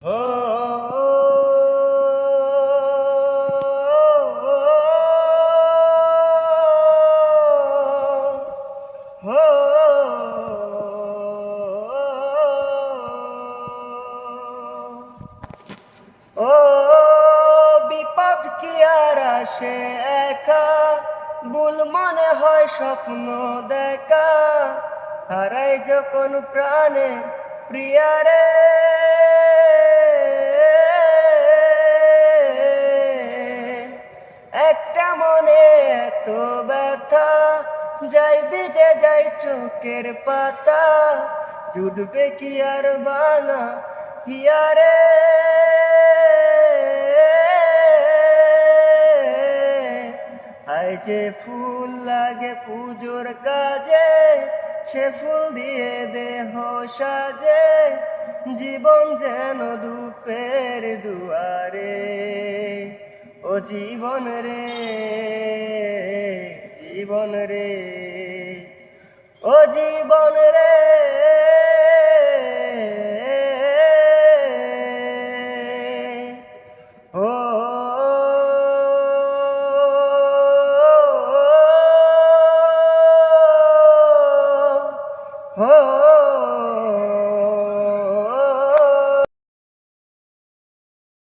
ও বিপদ কি আর আসে একা, ভুল মনে হয় স্বপ্ন দেখা, হারাই যখন প্রাণে প্রিয়ারে। একটা মনে এত ব্যথা, যাই বিদে যাই চোখের পাতা, জুটবে কি আর ভাঙা হিয়ারে। আই যে ফুল লাগে পুজোর কাজে, সে ফুল দিয়ে দেহ সাজে, জীবন যেন ধূপের দুয়ারে। ও জীবন রে, জীবন রে, ও জীবন রে।